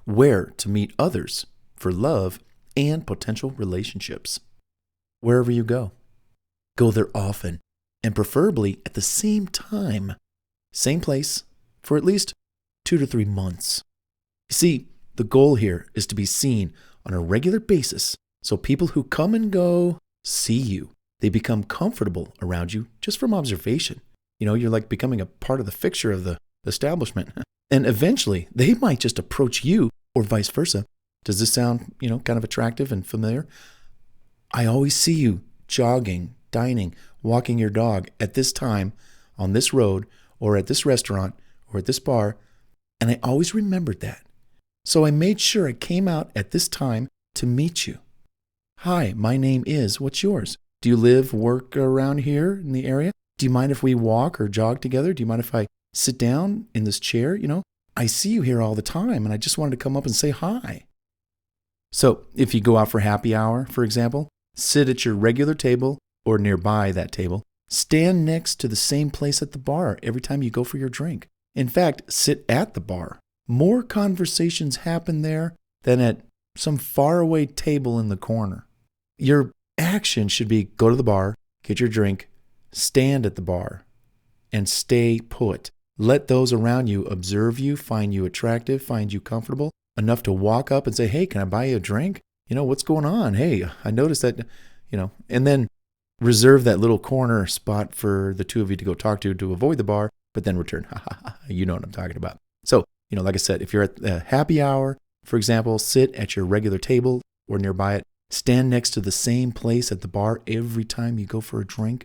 where to meet others for love and potential relationships. Wherever you go there often, and preferably at the same time, same place, for at least 2 to 3 months. You see, the goal here is to be seen on a regular basis so people who come and go see you. They become comfortable around you just from observation. You're like becoming a part of the fixture of the establishment. And eventually, they might just approach you or vice versa. Does this sound, kind of attractive and familiar? I always see you jogging, dining, walking your dog at this time on this road or at this restaurant or at this bar. And I always remembered that. So I made sure I came out at this time to meet you. Hi, my name is, what's yours? Do you live, work around here in the area? Do you mind if we walk or jog together? Do you mind if I sit down in this chair? I see you here all the time and I just wanted to come up and say hi. So if you go out for happy hour, for example, sit at your regular table or nearby that table. Stand next to the same place at the bar every time you go for your drink. In fact, sit at the bar. More conversations happen there than at some faraway table in the corner. Your action should be go to the bar, get your drink, stand at the bar, and stay put. Let those around you observe you, find you attractive, find you comfortable enough to walk up and say, hey, can I buy you a drink? What's going on? Hey, I noticed that, and then reserve that little corner spot for the two of you to go talk to avoid the bar, but then return. You know what I'm talking about. So, like I said, if you're at a happy hour, for example, sit at your regular table or nearby it. Stand next to the same place at the bar every time you go for a drink.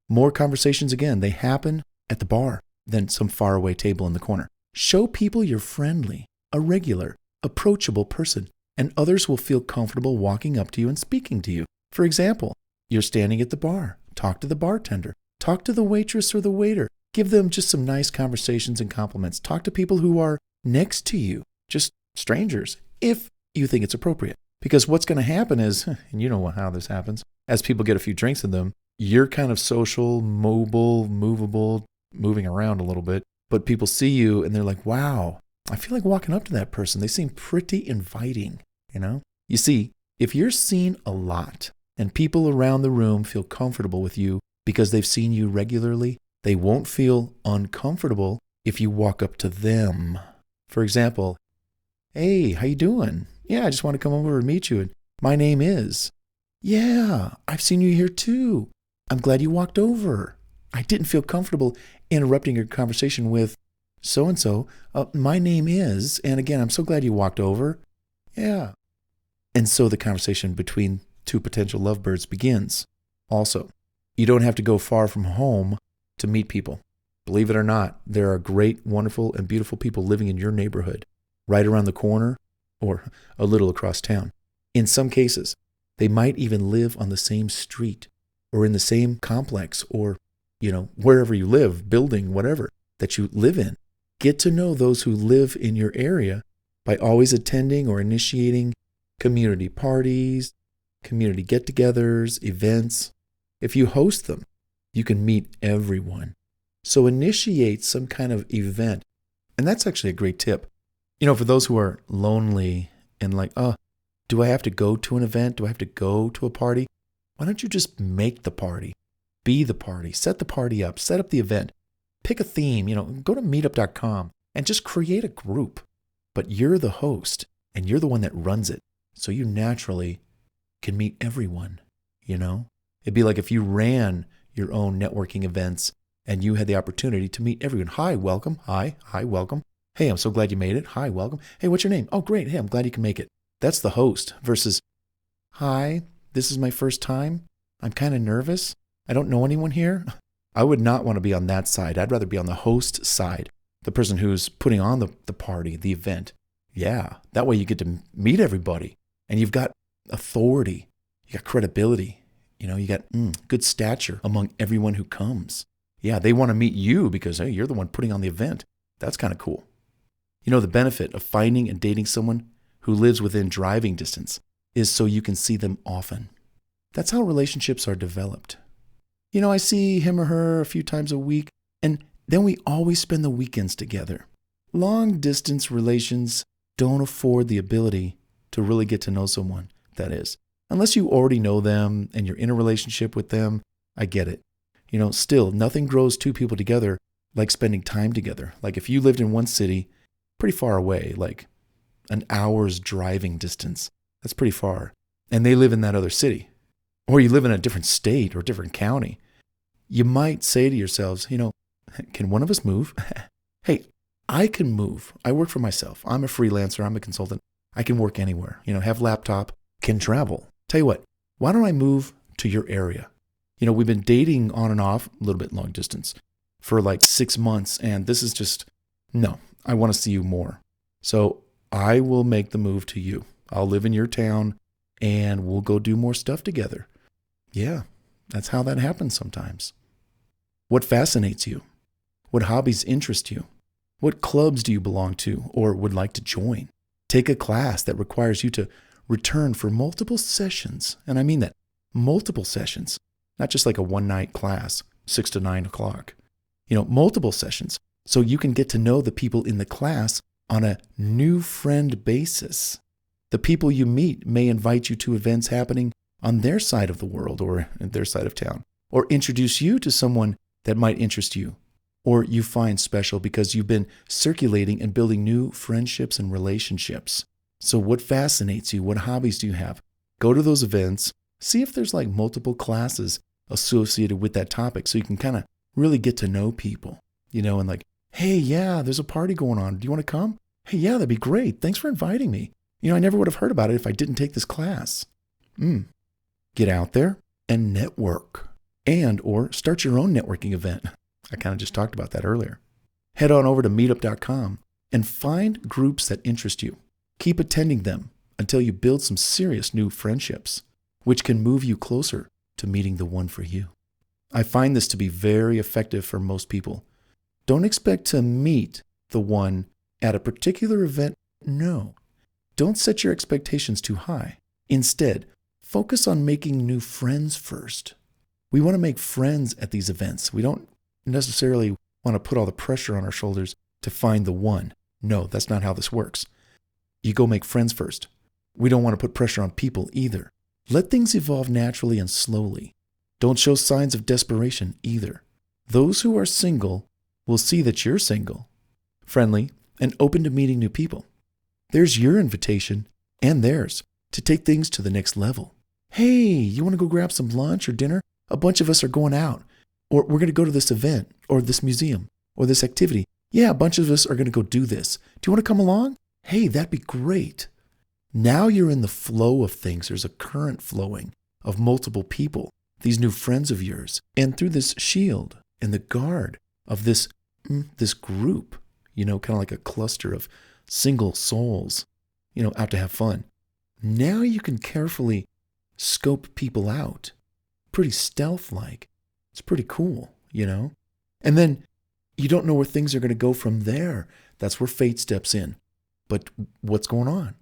More conversations, again, they happen at the bar than some faraway table in the corner. Show people you're friendly, a regular, approachable person, and others will feel comfortable walking up to you and speaking to you. For example, you're standing at the bar. Talk to the bartender. Talk to the waitress or the waiter. Give them just some nice conversations and compliments. Talk to people who are next to you, just strangers, if you think it's appropriate. Because what's going to happen is, and you know how this happens, as people get a few drinks in them, you're kind of social, mobile, movable, moving around a little bit, but people see you and they're like, wow, I feel like walking up to that person. They seem pretty inviting, You see, if you're seen a lot and people around the room feel comfortable with you because they've seen you regularly, they won't feel uncomfortable if you walk up to them. For example, hey, how you doing? Yeah, I just want to come over and meet you. And my name is. Yeah, I've seen you here too. I'm glad you walked over. I didn't feel comfortable interrupting your conversation with so-and-so. My name is, and again, I'm so glad you walked over. Yeah. And so the conversation between two potential lovebirds begins. Also, you don't have to go far from home to meet people. Believe it or not, there are great, wonderful, and beautiful people living in your neighborhood, right around the corner or a little across town. In some cases, they might even live on the same street or in the same complex or, wherever you live, building, whatever that you live in. Get to know those who live in your area by always attending or initiating community parties, community get-togethers, events. If you host them, you can meet everyone. So initiate some kind of event. And that's actually a great tip. For those who are lonely and like, do I have to go to an event? Do I have to go to a party? Why don't you just make the party? Be the party. Set the party up. Set up the event. Pick a theme. Go to meetup.com and just create a group. But you're the host and you're the one that runs it. So you naturally can meet everyone, It'd be like if you ran your own networking events and you had the opportunity to meet everyone. Hi, welcome. Hi, welcome. Hey, I'm so glad you made it. Hi, welcome. Hey, what's your name? Oh, great. Hey, I'm glad you can make it. That's the host versus, hi, this is my first time. I'm kind of nervous. I don't know anyone here. I would not want to be on that side. I'd rather be on the host side, the person who's putting on the party, the event. Yeah, that way you get to meet everybody and you've got authority. You got credibility. You got good stature among everyone who comes. Yeah, they want to meet you because, hey, you're the one putting on the event. That's kind of cool. The benefit of finding and dating someone who lives within driving distance is so you can see them often. That's how relationships are developed. I see him or her a few times a week, and then we always spend the weekends together. Long distance relations don't afford the ability to really get to know someone, that is. Unless you already know them and you're in a relationship with them, I get it. Still, nothing grows two people together like spending time together. Like if you lived in one city, pretty far away, like an hour's driving distance, that's pretty far, and they live in that other city, or you live in a different state or different county, you might say to yourselves, can one of us move? Hey, I can move. I work for myself. I'm a freelancer. I'm a consultant. I can work anywhere, have laptop, can travel. Tell you what, why don't I move to your area? We've been dating on and off, a little bit long distance, for like 6 months. And this is just, no, I want to see you more. So I will make the move to you. I'll live in your town and we'll go do more stuff together. Yeah, that's how that happens sometimes. What fascinates you? What hobbies interest you? What clubs do you belong to or would like to join? Take a class that requires you to return for multiple sessions. And I mean that, multiple sessions, not just like a one-night class, 6 to 9 o'clock. Multiple sessions, so you can get to know the people in the class on a new friend basis. The people you meet may invite you to events happening on their side of the world or in their side of town, or introduce you to someone that might interest you, or you find special because you've been circulating and building new friendships and relationships. So what fascinates you? What hobbies do you have? Go to those events, see if there's like multiple classes associated with that topic so you can kind of really get to know people, and like, hey, yeah, there's a party going on. Do you want to come? Hey, yeah, that'd be great. Thanks for inviting me. I never would have heard about it if I didn't take this class. Get out there and network or start your own networking event. I kind of just talked about that earlier. Head on over to meetup.com and find groups that interest you. Keep attending them until you build some serious new friendships, which can move you closer to meeting the one for you. I find this to be very effective for most people. Don't expect to meet the one at a particular event. No. Don't set your expectations too high. Instead, focus on making new friends first. We want to make friends at these events. We don't necessarily want to put all the pressure on our shoulders to find the one. No, that's not how this works. You go make friends first. We don't want to put pressure on people either. Let things evolve naturally and slowly. Don't show signs of desperation either. Those who are single will see that you're single, friendly, and open to meeting new people. There's your invitation and theirs to take things to the next level. Hey, you want to go grab some lunch or dinner? A bunch of us are going out. Or we're going to go to this event or this museum or this activity. Yeah, a bunch of us are going to go do this. Do you want to come along? Hey, that'd be great. Now you're in the flow of things. There's a current flowing of multiple people, these new friends of yours. And through this shield and the guard of this group, kind of like a cluster of single souls, out to have fun. Now you can carefully scope people out. Pretty stealth-like. It's pretty cool, And then you don't know where things are going to go from there. That's where fate steps in. But what's going on?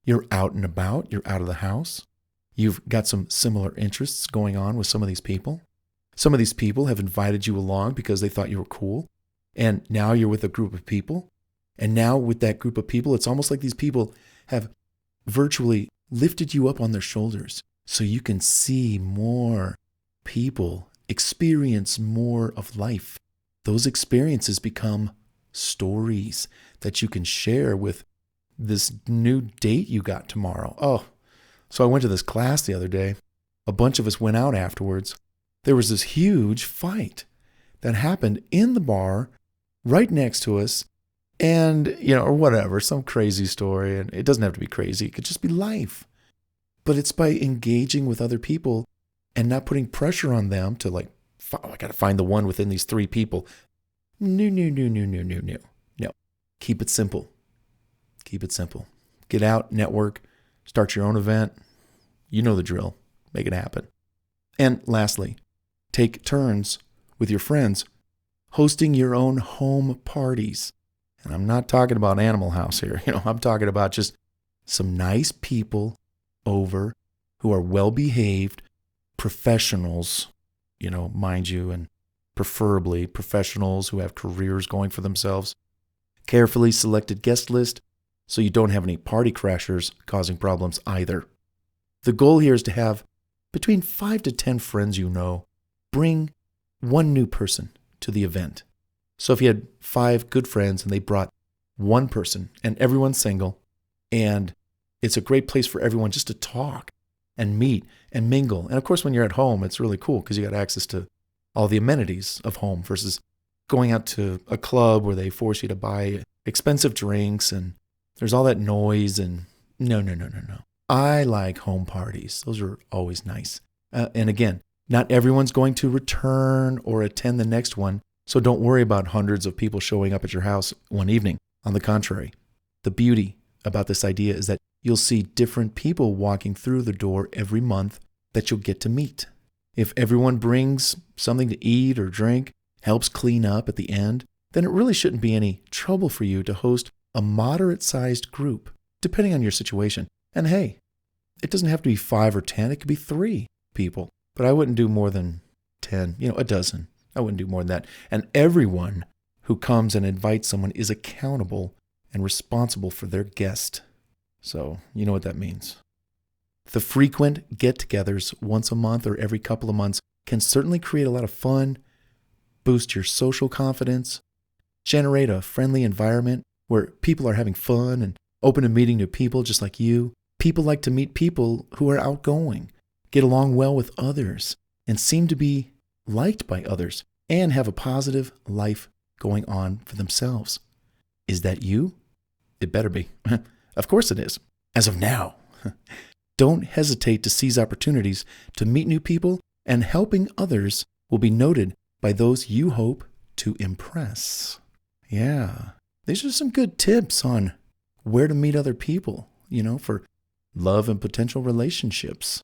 You're out and about. You're out of the house. You've got some similar interests going on with some of these people. Some of these people have invited you along because they thought you were cool. And now you're with a group of people. And now with that group of people, it's almost like these people have virtually lifted you up on their shoulders so you can see more people, experience more of life. Those experiences become stories that you can share with this new date you got tomorrow. Oh, so I went to this class the other day. A bunch of us went out afterwards. There was this huge fight that happened in the bar right next to us. And, or whatever, some crazy story. And it doesn't have to be crazy. It could just be life. But it's by engaging with other people and not putting pressure on them to I got to find the one within these 3 people. No. Keep it simple. Keep it simple. Get out, network, start your own event. You know the drill. Make it happen. And lastly, take turns with your friends hosting your own home parties. And I'm not talking about Animal House here. I'm talking about just some nice people over who are well-behaved professionals, mind you, and preferably professionals who have careers going for themselves. Carefully selected guest list so you don't have any party crashers causing problems either. The goal here is to have between 5 to 10 friends you know. Bring one new person to the event. So if you had 5 good friends and they brought one person and everyone's single, and it's a great place for everyone just to talk and meet and mingle. And of course, when you're at home, it's really cool because you got access to all the amenities of home versus going out to a club where they force you to buy expensive drinks and there's all that noise and no. I like home parties. Those are always nice. And again, not everyone's going to return or attend the next one, so don't worry about hundreds of people showing up at your house one evening. On the contrary, the beauty about this idea is that you'll see different people walking through the door every month that you'll get to meet. If everyone brings something to eat or drink, helps clean up at the end, then it really shouldn't be any trouble for you to host a moderate-sized group, depending on your situation. And hey, it doesn't have to be 5 or 10, it could be 3 people. But I wouldn't do more than 10, a dozen. I wouldn't do more than that. And everyone who comes and invites someone is accountable and responsible for their guest. So you know what that means. The frequent get-togethers once a month or every couple of months can certainly create a lot of fun, boost your social confidence, generate a friendly environment where people are having fun and open to meeting new people just like you. People like to meet people who are outgoing, get along well with others, and seem to be liked by others and have a positive life going on for themselves. Is that you? It better be. Of course it is. As of now. Don't hesitate to seize opportunities to meet new people, and helping others will be noted by those you hope to impress. Yeah, these are some good tips on where to meet other people, for love and potential relationships,